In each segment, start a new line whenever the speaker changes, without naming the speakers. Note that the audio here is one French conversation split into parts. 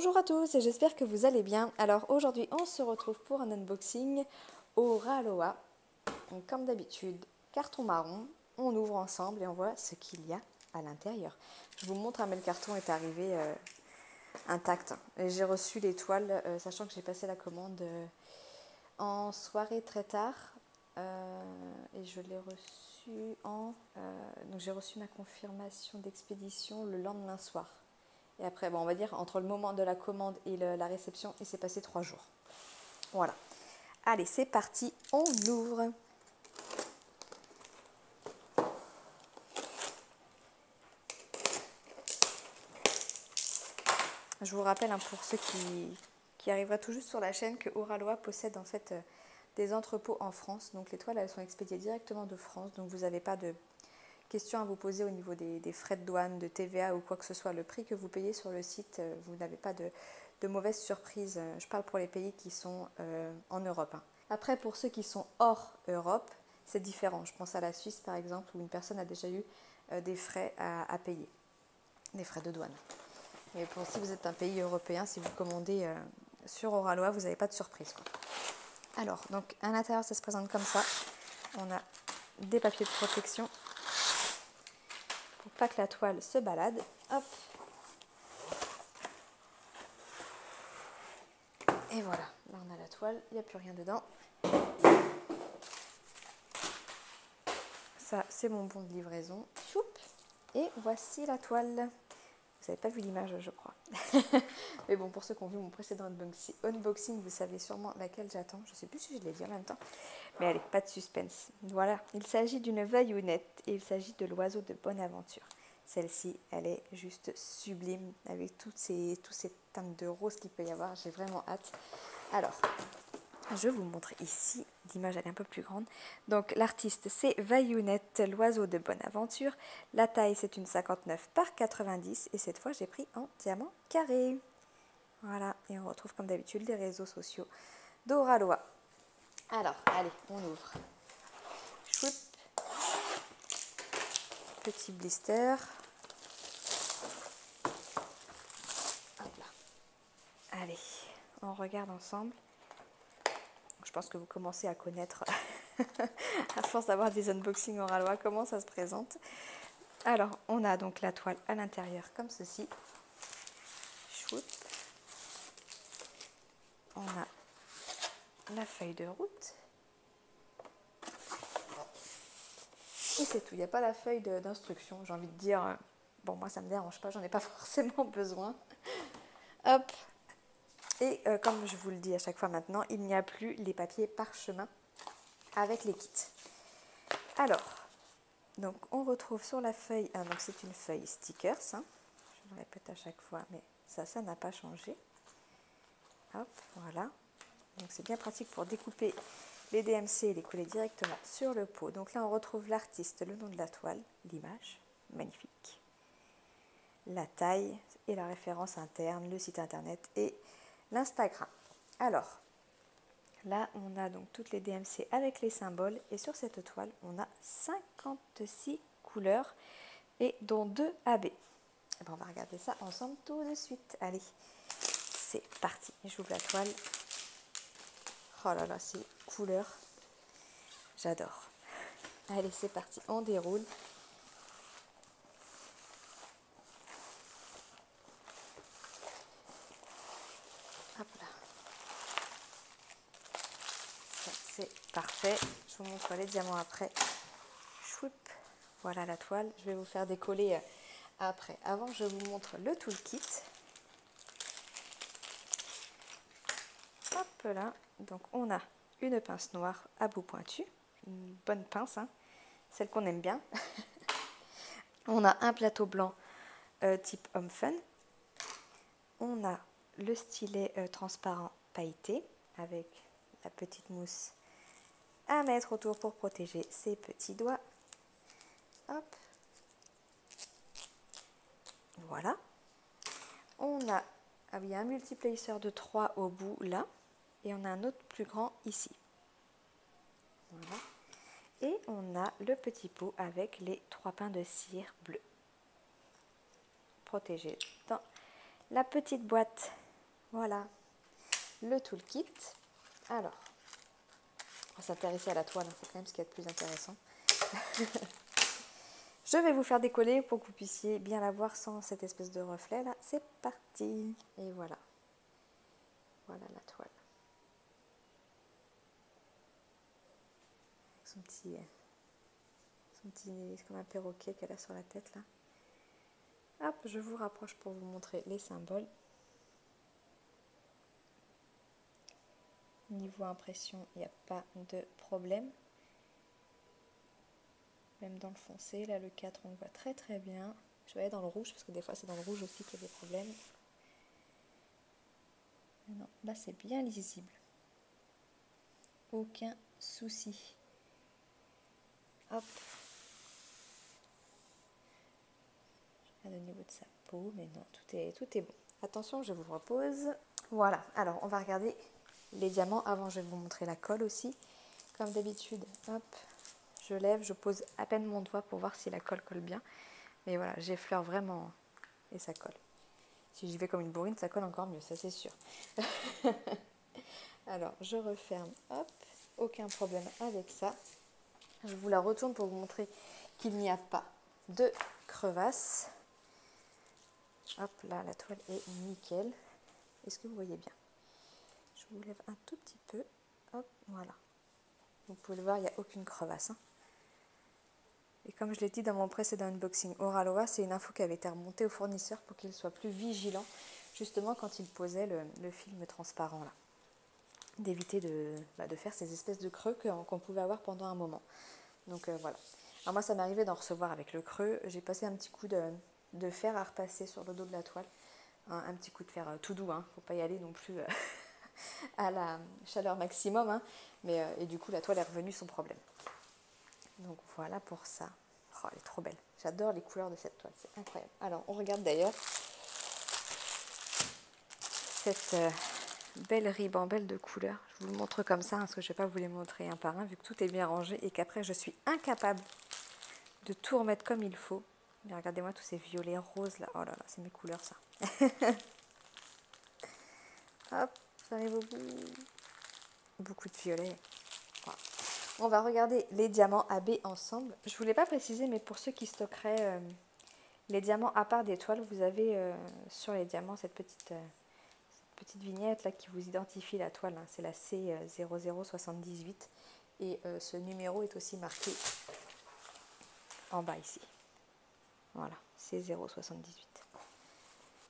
Bonjour à tous et j'espère que vous allez bien. Alors aujourd'hui on se retrouve pour un unboxing Oraloa. Donc, comme d'habitude, carton marron, on ouvre ensemble et on voit ce qu'il y a à l'intérieur. Je vous montre, mais le carton est arrivé intact. Et j'ai reçu les toiles, sachant que j'ai passé la commande en soirée très tard. Et je l'ai reçu donc j'ai reçu ma confirmation d'expédition le lendemain soir. Et après, bon, on va dire, entre le moment de la commande et la réception, il s'est passé 3 jours. Voilà. Allez, c'est parti, on ouvre. Je vous rappelle, pour ceux qui arriveraient tout juste sur la chaîne, que Oraloa possède en fait des entrepôts en France. Donc les toiles, elles sont expédiées directement de France. Donc vous n'avez pas de questions à vous poser au niveau des frais de douane, de TVA ou quoi que ce soit. Le prix que vous payez sur le site, vous n'avez pas de mauvaises surprises. Je parle pour les pays qui sont en Europe. Après, pour ceux qui sont hors Europe, c'est différent. Je pense à la Suisse par exemple, où une personne a déjà eu des frais à payer, des frais de douane. Mais pour si vous êtes un pays européen, si vous commandez sur Oraloa, vous n'avez pas de surprise, quoi. Alors, donc à l'intérieur, ça se présente comme ça. On a des papiers de protection pour pas que la toile se balade. Hop. Et voilà, là on a la toile, il n'y a plus rien dedans. Ça, c'est mon bon de livraison. Choup. Et voici la toile. Vous n'avez pas vu l'image, je crois. Mais bon, pour ceux qui ont vu mon précédent unboxing, vous savez sûrement laquelle j'attends. Je ne sais plus si je l'ai dit en même temps. Mais allez, pas de suspense. Voilà, il s'agit d'une vaillounette et il s'agit de l'oiseau de Bonaventure. Celle-ci, elle est juste sublime avec tous ces teintes de rose qu'il peut y avoir. J'ai vraiment hâte. Alors, je vous montre ici, l'image elle est un peu plus grande. Donc l'artiste c'est Vaillounette, l'oiseau de Bonaventure. La taille c'est une 59 par 90 et cette fois j'ai pris en diamant carré. Voilà, et on retrouve comme d'habitude les réseaux sociaux d'Oraloa. Alors, allez, on ouvre. Choup. Petit blister. Hop là. Allez, on regarde ensemble. Je pense que vous commencez à connaître, à force d'avoir des unboxings Oraloa, comment ça se présente. Alors, on a donc la toile à l'intérieur comme ceci. Choup. On a la feuille de route. Et c'est tout, il n'y a pas la feuille d'instruction, j'ai envie de dire. Bon, moi ça me dérange pas, j'en ai pas forcément besoin. Hop. Et comme je vous le dis à chaque fois maintenant, il n'y a plus les papiers parchemin avec les kits. Alors, donc on retrouve sur la feuille, donc c'est une feuille stickers, je le répète à chaque fois, mais ça n'a pas changé. Hop, voilà. Donc c'est bien pratique pour découper les DMC et les coller directement sur le pot. Donc là on retrouve l'artiste, le nom de la toile, l'image, magnifique, la taille et la référence interne, le site internet et l'Instagram. Alors là on a donc toutes les DMC avec les symboles et sur cette toile on a 56 couleurs et dont 2 AB. Et ben, on va regarder ça ensemble tout de suite. Allez, c'est parti, j'ouvre la toile. Oh là là, ces couleurs, j'adore. Allez, c'est parti, on déroule. Hop là. C'est parfait. Je vous montre les diamants après. Chouip. Voilà la toile. Je vais vous faire décoller après. Avant, je vous montre le toolkit. Hop là. Donc, on a une pince noire à bout pointu. Une bonne pince, celle qu'on aime bien. On a un plateau blanc type Homme Fun. On a le stylet transparent pailleté avec la petite mousse à mettre autour pour protéger ses petits doigts. Hop. Voilà. On a un multiplacer de 3 au bout là. Et on a un autre plus grand ici. Voilà. Et on a le petit pot avec les 3 pains de cire bleu. Protégé dans la petite boîte Voilà, le toolkit. Alors, on va s'intéresser à la toile, hein, c'est quand même ce qu'il y a de plus intéressant. Je vais vous faire décoller pour que vous puissiez bien la voir sans cette espèce de reflet là. C'est parti. Et voilà. Voilà la toile. Son petit, c'est comme un perroquet qu'elle a sur la tête là. Hop, je vous rapproche pour vous montrer les symboles. Niveau impression, il n'y a pas de problème. Même dans le foncé, là le 4 on le voit très très bien. Je vais aller dans le rouge parce que des fois c'est dans le rouge aussi qu'il y a des problèmes. Non, là c'est bien lisible. Aucun souci. Hop. Je regarde au niveau de sa peau, mais non, tout est bon. Attention, je vous repose. Voilà, alors on va regarder les diamants. Avant, je vais vous montrer la colle aussi. Comme d'habitude, hop, je lève, je pose à peine mon doigt pour voir si la colle colle bien. Mais voilà, j'effleure vraiment et ça colle. Si j'y vais comme une bourrine, ça colle encore mieux, ça c'est sûr. Alors, je referme, hop, aucun problème avec ça. Je vous la retourne pour vous montrer qu'il n'y a pas de crevasse. Hop, là, la toile est nickel. Est-ce que vous voyez bien? Je vous lève un tout petit peu. Hop, voilà. Vous pouvez le voir, il n'y a aucune crevasse. Hein. Et comme je l'ai dit dans mon précédent unboxing, Oraloa, c'est une info qui avait été remontée au fournisseur pour qu'il soit plus vigilant, justement quand il posait le film transparent là. D'éviter de faire ces espèces de creux qu'on pouvait avoir pendant un moment. Donc voilà. Alors moi, ça m'est arrivé d'en recevoir avec le creux. J'ai passé un petit coup de fer à repasser sur le dos de la toile. Un petit coup de fer tout doux, hein. Faut pas y aller non plus à la chaleur maximum. Hein. Mais, et du coup, la toile est revenue sans problème. Donc voilà pour ça. Oh, elle est trop belle. J'adore les couleurs de cette toile, c'est incroyable. Alors, on regarde d'ailleurs cette belle ribambelle de couleurs. Je vous le montre comme ça, hein, parce que je ne vais pas vous les montrer un par un, vu que tout est bien rangé et qu'après, je suis incapable de tout remettre comme il faut. Mais regardez-moi tous ces violets roses là. Oh là là, c'est mes couleurs ça. Hop, j'arrive au bout. Beaucoup de violets. Voilà. On va regarder les diamants AB ensemble. Je ne vous l'ai pas précisé, mais pour ceux qui stockeraient les diamants à part des toiles, vous avez sur les diamants cette petite vignette là qui vous identifie la toile. Hein. C'est la C0078. Et ce numéro est aussi marqué en bas ici. Voilà, C078.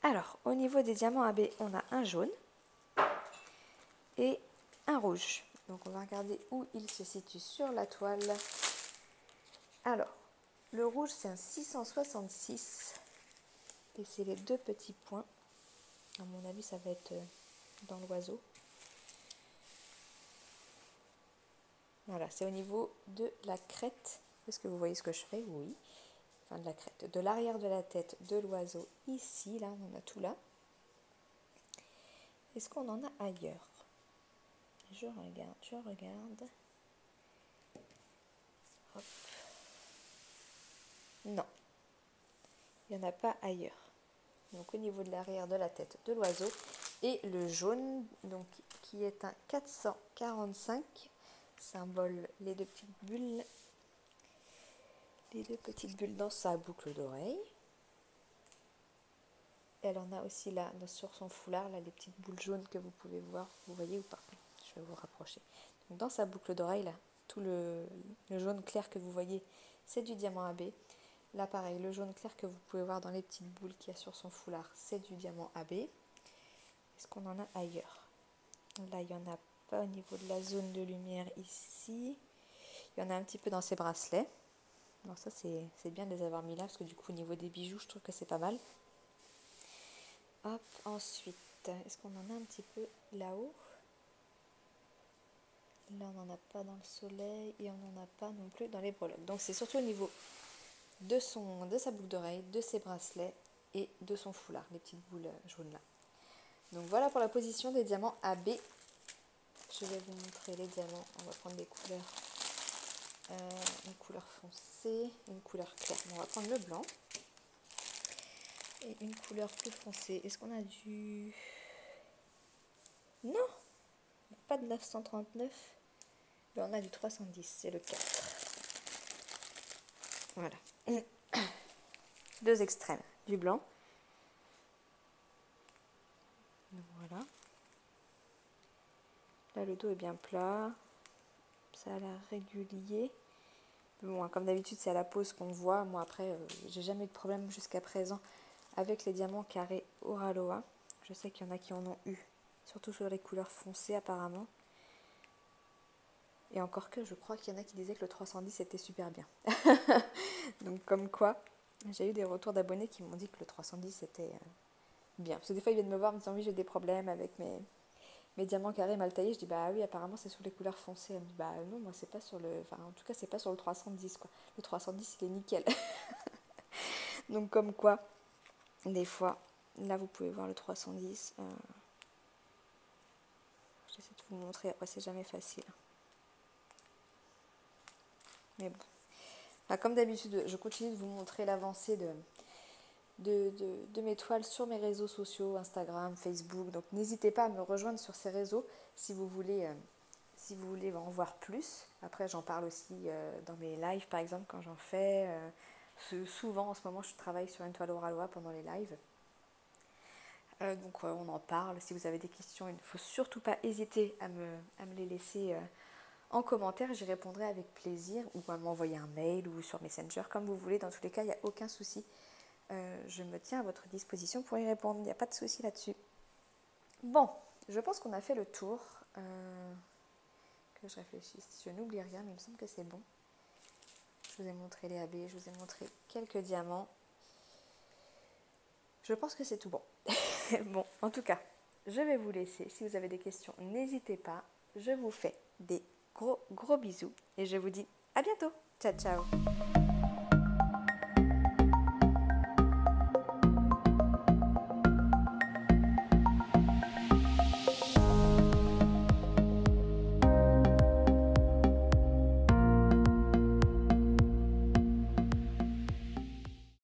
Alors, au niveau des diamants AB, on a un jaune et un rouge. Donc, on va regarder où il se situe sur la toile. Alors, le rouge, c'est un 666. Et c'est les deux petits points. À mon avis, ça va être dans l'oiseau. Voilà, c'est au niveau de la crête. Est-ce que vous voyez ce que je fais? Oui. Enfin, de la crête. De l'arrière de la tête de l'oiseau. Ici, là, on a tout là. Est-ce qu'on en a ailleurs? Je regarde. Hop. Non. Il n'y en a pas ailleurs. Donc au niveau de l'arrière de la tête de l'oiseau. Et le jaune, donc qui est un 445, symbole les deux petites bulles. Les deux petites bulles dans sa boucle d'oreille. Elle en a aussi là sur son foulard, là, les petites boules jaunes que vous pouvez voir. Vous voyez ou pas? Je vais vous rapprocher. Donc, dans sa boucle d'oreille, là, tout le jaune clair que vous voyez, c'est du diamant AB. Là, pareil, le jaune clair que vous pouvez voir dans les petites boules qu'il y a sur son foulard, c'est du diamant AB. Est-ce qu'on en a ailleurs? Là, il n'y en a pas au niveau de la zone de lumière ici. Il y en a un petit peu dans ses bracelets. Alors ça, c'est bien de les avoir mis là, parce que du coup, au niveau des bijoux, je trouve que c'est pas mal. Hop, ensuite, est-ce qu'on en a un petit peu là-haut? Là, on n'en a pas dans le soleil et on n'en a pas non plus dans les breloques. Donc, c'est surtout au niveau de sa boucle d'oreille, de ses bracelets et de son foulard, les petites boules jaunes là. Donc, voilà pour la position des diamants AB. Je vais vous montrer les diamants. On va prendre des couleurs. Une couleur foncée, une couleur claire. On va prendre le blanc. Et une couleur plus foncée. Est-ce qu'on a du... Non, pas de 939. Mais on a du 310, c'est le 4. Voilà. 2 extrêmes, du blanc. Donc voilà. Là, le dos est bien plat. Ça a l'air régulier. Bon, comme d'habitude, c'est à la pose qu'on voit. Moi, après, j'ai jamais eu de problème jusqu'à présent avec les diamants carrés Oraloa. Je sais qu'il y en a qui en ont eu, surtout sur les couleurs foncées apparemment. Et encore que, je crois qu'il y en a qui disaient que le 310 était super bien. Donc comme quoi, j'ai eu des retours d'abonnés qui m'ont dit que le 310 était bien. Parce que des fois, ils viennent me voir en me disant oui, j'ai des problèmes avec mes diamants carrés mal taillés. Je dis bah oui, apparemment c'est sur les couleurs foncées. Elle me dit bah non, moi c'est pas sur le... Enfin, en tout cas, c'est pas sur le 310 quoi. Le 310, il est nickel. Donc comme quoi, des fois, là vous pouvez voir le 310. J'essaie de vous montrer, après c'est jamais facile. Mais bon. Là, comme d'habitude, je continue de vous montrer l'avancée de mes toiles sur mes réseaux sociaux, Instagram, Facebook. Donc n'hésitez pas à me rejoindre sur ces réseaux si vous voulez en voir plus. Après, j'en parle aussi dans mes lives, par exemple, quand j'en fais. Souvent, en ce moment, je travaille sur une toile Oraloa pendant les lives. Donc on en parle. Si vous avez des questions, il ne faut surtout pas hésiter à me les laisser en commentaire. J'y répondrai avec plaisir, ou à m'envoyer un mail ou sur Messenger, comme vous voulez. Dans tous les cas, il n'y a aucun souci. Je me tiens à votre disposition pour y répondre. Il n'y a pas de souci là-dessus. Bon, je pense qu'on a fait le tour. Que je réfléchisse. Je n'oublie rien, mais il me semble que c'est bon. Je vous ai montré les AB, je vous ai montré quelques diamants. Je pense que c'est tout bon. Bon, en tout cas, je vais vous laisser. Si vous avez des questions, n'hésitez pas. Je vous fais des gros bisous et je vous dis à bientôt. Ciao, ciao.